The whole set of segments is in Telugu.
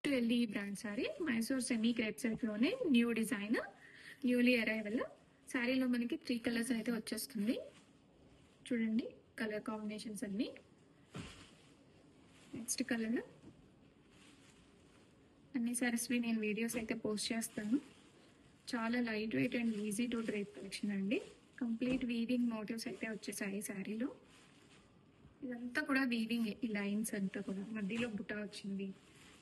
టు వెళ్ళి ఈ brand sorry Mysore semi crepe silk లోనే న్యూ డిజైన్, న్యూలీ అరైవల్. శారీలో మనకి 3 కలర్స్ అయితే వచ్చేస్తుంది. చూడండి కలర్ కాంబినేషన్స్ అన్ని. నెక్స్ట్ కలర్ అన్ని సారీస్ నేను వీడియోస్ అయితే పోస్ట్ చేస్తాను. చాలా light weight and easy to డ్రైప్ collection అండి. కంప్లీట్ వీవింగ్ మోటివ్స్ అయితే వచ్చేసాయి శారీలో. ఇదంతా కూడా వీవింగ్, ఈ లైన్స్ అంతా కూడా మధ్యలో బుటా వచ్చింది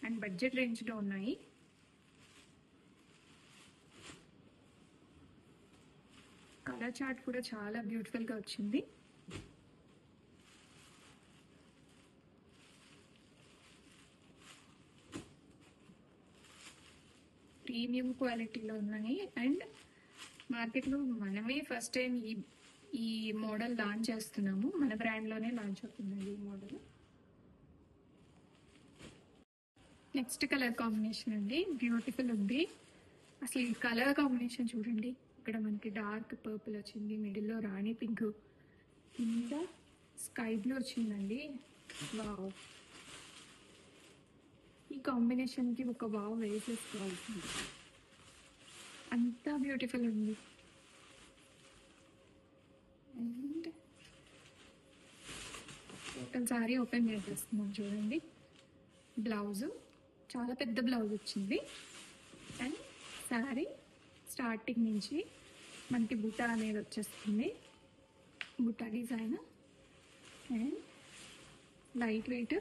అండ్ బడ్జెట్ రేంజ్ లో ఉన్నాయి. కలర్ చార్ట్ కూడా చాలా బ్యూటిఫుల్ గా వచ్చింది. ప్రీమియం క్వాలిటీలో ఉన్నాయి అండ్ మార్కెట్లో మనమే ఫస్ట్ టైం ఈ మోడల్ లాంచ్ చేస్తున్నాము. మన బ్రాండ్లోనే లాంచ్ అవుతుందండి ఈ మోడల్. నెక్స్ట్ కలర్ కాంబినేషన్ అండి, బ్యూటిఫుల్ ఉంది. అసలు ఈ కలర్ కాంబినేషన్ చూడండి. ఇక్కడ మనకి డార్క్ పర్పుల్ వచ్చింది, మిడిల్లో రాణి పింక్, కింద స్కై బ్లూ వచ్చిందండి. వావ్, ఈ కాంబినేషన్కి ఒక వావ్ వేసేసుకోవాల్సింది, అంతా బ్యూటిఫుల్ ఉంది. అండ్ టోటల్ సారీ ఓపెన్ చేసేస్తున్నాం చూడండి. బ్లౌజ్ చాలా పెద్ద బ్లౌజ్ వచ్చింది అండ్ సారీ స్టార్టింగ్ నుంచి మనకి బుటా అనేది వచ్చేస్తుంది. బుటా design and light weight,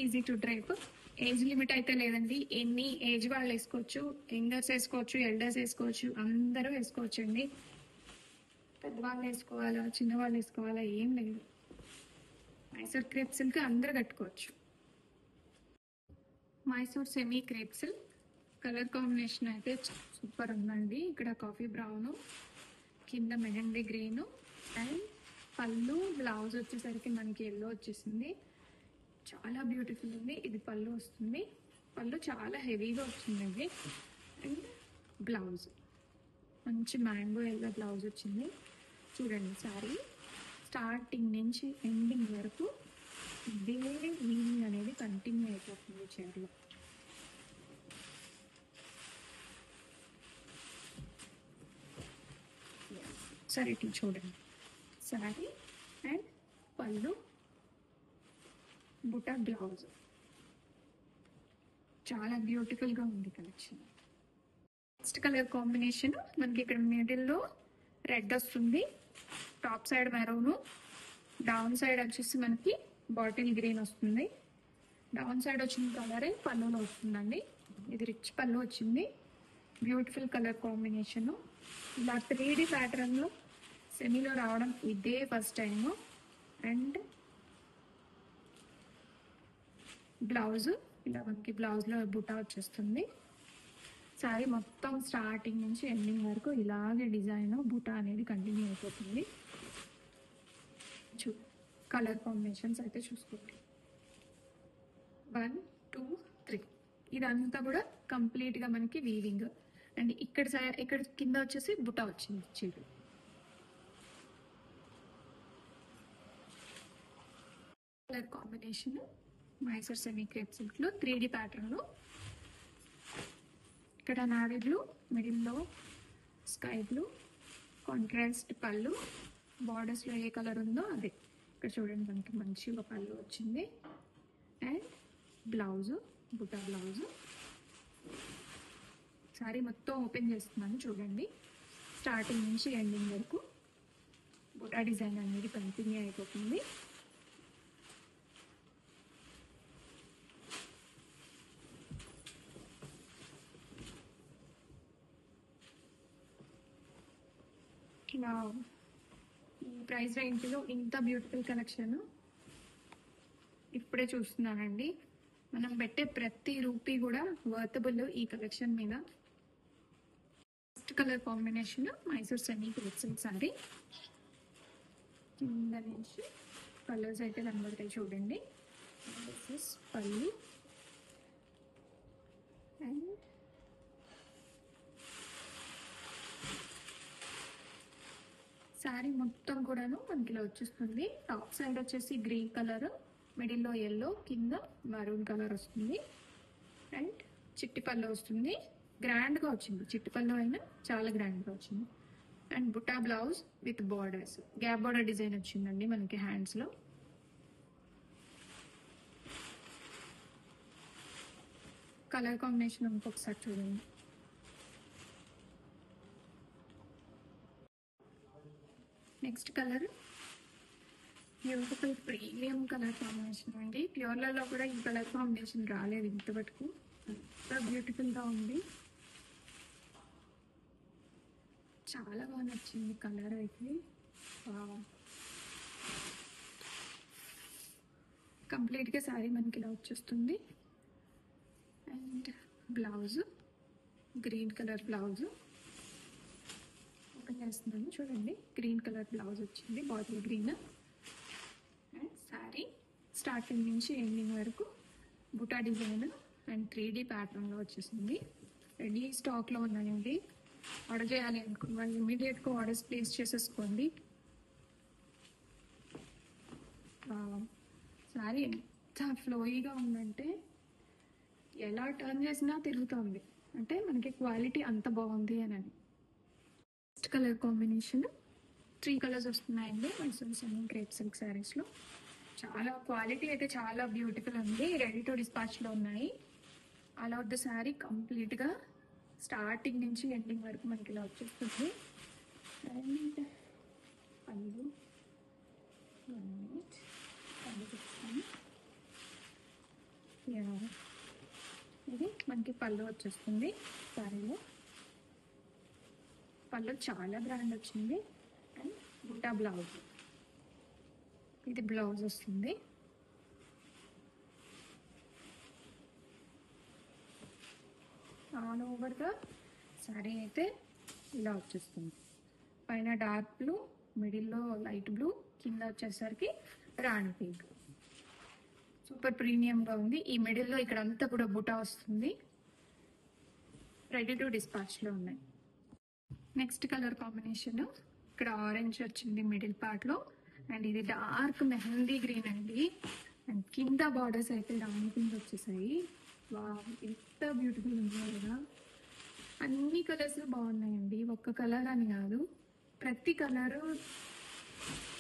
easy to drape. Age limit అయితే లేదండి, ఎన్ని ఏజ్ వాళ్ళు వేసుకోవచ్చు. యంగర్స్ వేసుకోవచ్చు, ఎల్డర్స్ వేసుకోవచ్చు, అందరూ వేసుకోవచ్చు అండి. పెద్దవాళ్ళు వేసుకోవాలా, చిన్నవాళ్ళు వేసుకోవాలా ఏం లేదు. మైసూర్ క్రేప్ సిల్క్ అందరూ కట్టుకోవచ్చు. Mysore semi crepe silk colour combination అయితే సూపర్ ఉందండి. ఇక్కడ కాఫీ బ్రౌన్, కింద మెహందీ గ్రీన్ అండ్ పళ్ళు, బ్లౌజ్ వచ్చేసరికి మనకి ఎల్లో వచ్చేసింది. చాలా బ్యూటిఫుల్ ఉంది. ఇది పళ్ళు వస్తుంది. పళ్ళు చాలా హెవీగా వచ్చిందండి. అండ్ బ్లౌజ్ మంచి మ్యాంగో ఎల్లో బ్లౌజ్ వచ్చింది. చూడండి సారీ స్టార్టింగ్ నుంచి ఎండింగ్ వరకు ఇదే వీవింగ్ అనేది కంటిన్యూ అయిపోతుంది చీరలో. సరే ఇట్లా చూడండి సారీ అండ్ పళ్ళు, బుటా బ్లౌజ్ చాలా బ్యూటిఫుల్గా ఉంది కలెక్షన్. నెక్స్ట్ కలర్ కాంబినేషన్ మనకి ఇక్కడ మిడిల్లో రెడ్ వస్తుంది, top side maroon, down side వచ్చేసి మనకి బాటిల్ గ్రీన్ వస్తుంది. డౌన్ సైడ్ వచ్చిన కలరే పళ్ళులో వస్తుందండి. ఇది రిచ్ పళ్ళు వచ్చింది. Beautiful colour combination. ఇలా 3D ప్యాటర్న్లో సెమీలో రావడం ఇదే ఫస్ట్ టైము. అండ్ బ్లౌజ్ ఇలా మనకి బ్లౌజ్లో బుటా వచ్చేస్తుంది. సారీ మొత్తం స్టార్టింగ్ నుంచి ఎండింగ్ వరకు ఇలాగే డిజైన్ బుటా అనేది కంటిన్యూ అయిపోతుంది. కలర్ కాంబినేషన్స్ అయితే చూసుకోండి. 1, 2, 3 ఇదంతా కూడా కంప్లీట్గా మనకి వీవింగ్ అండ్ ఇక్కడ కింద వచ్చేసి బుటా వచ్చింది చీర. Colour combination Mysore semi crepe సిల్క్లో 3D ప్యాటర్న్లో ఇక్కడ నావీ బ్లూ, మిడిల్లో స్కై బ్లూ, కాంట్రాస్ట్ పళ్ళు, బార్డర్స్లో ఏ కలర్ ఉందో అదే. ఇక్కడ చూడండి మనకి మంచిగా పళ్ళు వచ్చింది అండ్ బ్లౌజు, బుటా బ్లౌజు. సారీ మొత్తం ఓపెన్ చేస్తున్నాను చూడండి. స్టార్టింగ్ నుంచి ఎండింగ్ వరకు బుటా డిజైన్ అనేది కంటిన్యూ అయిపోతుంది. ఈ ప్రైస్ రేంజ్లో ఇంత బ్యూటిఫుల్ కలెక్షన్ ఇప్పుడే చూస్తున్నానండి. మనం పెట్టే ప్రతి రూపీ కూడా వర్తబుల్ ఈ కలెక్షన్ మీద. First colour combination Mysore semi crepe silk sorry. కింద నుంచి కలర్స్ అయితే కనబడతాయి చూడండి. దిస్ ఇస్ పళ్ళు అండ్ శారీ మొత్తం కూడాను మనకి ఇలా వచ్చేస్తుంది. టాప్ సైడ్ వచ్చేసి గ్రీన్ కలర్, మిడిల్లో ఎల్లో, కింద మరూన్ కలర్ వస్తుంది అండ్ చిట్టి పళ్ళు వస్తుంది. గ్రాండ్గా వచ్చింది, చిట్టి పళ్ళు అయినా చాలా గ్రాండ్గా వచ్చింది. అండ్ బుటా blouse with borders, gap border design వచ్చిందండి మనకి హ్యాండ్స్లో. కలర్ కాంబినేషన్ ఇంకొకసారి చూడండి. Next colour beautiful premium colour combination అండి. ప్యూర్లలో కూడా ఈ కలర్ కాంబినేషన్ రాలేదు ఇంతవరకు. ఎంత బ్యూటిఫుల్గా ఉంది, చాలా బాగా నచ్చింది కలర్ అయితే. కంప్లీట్గా శారీ మనకి ఇలా వచ్చేస్తుంది. And blouse green colour blouse open చేస్తున్నాను చూడండి. గ్రీన్ కలర్ బ్లౌజ్ వచ్చింది, bottle green. And sari starting నుంచి ఎండింగ్ వరకు బుటా డిజైన్ అండ్ 3D ప్యాటర్న్లో వచ్చేసింది. రెడీ స్టాక్లో ఉన్నాయండి. ఆర్డర్ చేయాలి అనుకున్న వాళ్ళు ఇమీడియట్గా ఆర్డర్స్ ప్లేస్ చేసేసుకోండి. శారీ ఎంత ఫ్లోయిగా ఉందంటే ఎలా టర్న్ చేసినా తిరుగుతుంది, అంటే మనకి క్వాలిటీ అంత బాగుంది అని. నెక్స్ట్ కలర్ కాంబినేషన్ 3 కలర్స్ వస్తున్నాయండి మైసూర్ సిల్క్ క్రేప్ సిల్క్ శారీస్లో. చాలా క్వాలిటీ అయితే చాలా బ్యూటిఫుల్ ఉంది. రెడీ టు డిస్పాచ్లో ఉన్నాయి. ఆల్ అవుట్ ద శారీ కంప్లీట్గా స్టార్టింగ్ నుంచి ఎండింగ్ వరకు మనకి ఇలా వచ్చేస్తుంది. అండ్ పళ్ళు ఇది మనకి పళ్ళు వచ్చేస్తుంది. శారీలో పళ్ళు చాలా బ్రాండ్ వచ్చింది. అండ్ బుట్టా బ్లౌజ్, ఇది బ్లౌజ్ వస్తుంది. ఆల్ ఓవర్గా శారీ అయితే ఇలా వచ్చేస్తుంది. పైన డార్క్ బ్లూ, మిడిల్లో లైట్ బ్లూ, కింద వచ్చేసరికి రాణి పింక్. సూపర్ ప్రీమియంగా ఉంది. ఈ మిడిల్లో ఇక్కడ అంతా కూడా బుటా వస్తుంది. రెడీ టు డిస్పాచ్లో ఉన్నాయి. నెక్స్ట్ కలర్ కాంబినేషన్ ఇక్కడ ఆరెంజ్ వచ్చింది మిడిల్ పార్ట్లో. అండ్ ఇది డార్క్ మెహందీ గ్రీన్ అండి. అండ్ కింద బార్డర్స్ అయితే రాణి పింక్ వచ్చేసాయి. ఎంత బ్యూటిఫుల్ ఉందో కదా. అన్ని కలర్స్ బాగున్నాయండి, ఒక్క కలర్ అని కాదు, ప్రతి కలరు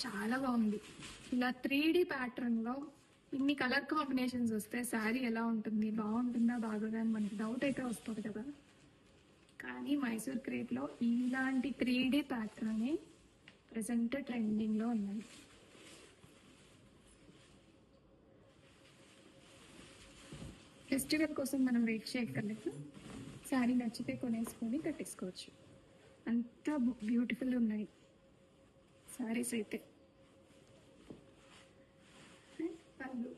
చాలా బాగుంది. ఇలా 3D ప్యాటర్న్లో ఇన్ని కలర్ కాంబినేషన్స్ వస్తే శారీ ఎలా ఉంటుంది, బాగుంటుందా బాగోదా అని మనకి డౌట్ అయితే వస్తుంది కదా. కానీ మైసూర్ క్రేప్లో ఇలాంటి 3D ప్యాటర్న్ ప్రజెంట్ ట్రెండింగ్లో ఉన్నాయి. ఫెస్టివల్ కోసం మనం వెయిట్ చేయక్కర్లేదు. శారీ నచ్చితే కొనేసుకొని కట్టేసుకోవచ్చు. అంత బ్యూటిఫుల్ ఉన్నాయి శారీస్ అయితే. పళ్ళు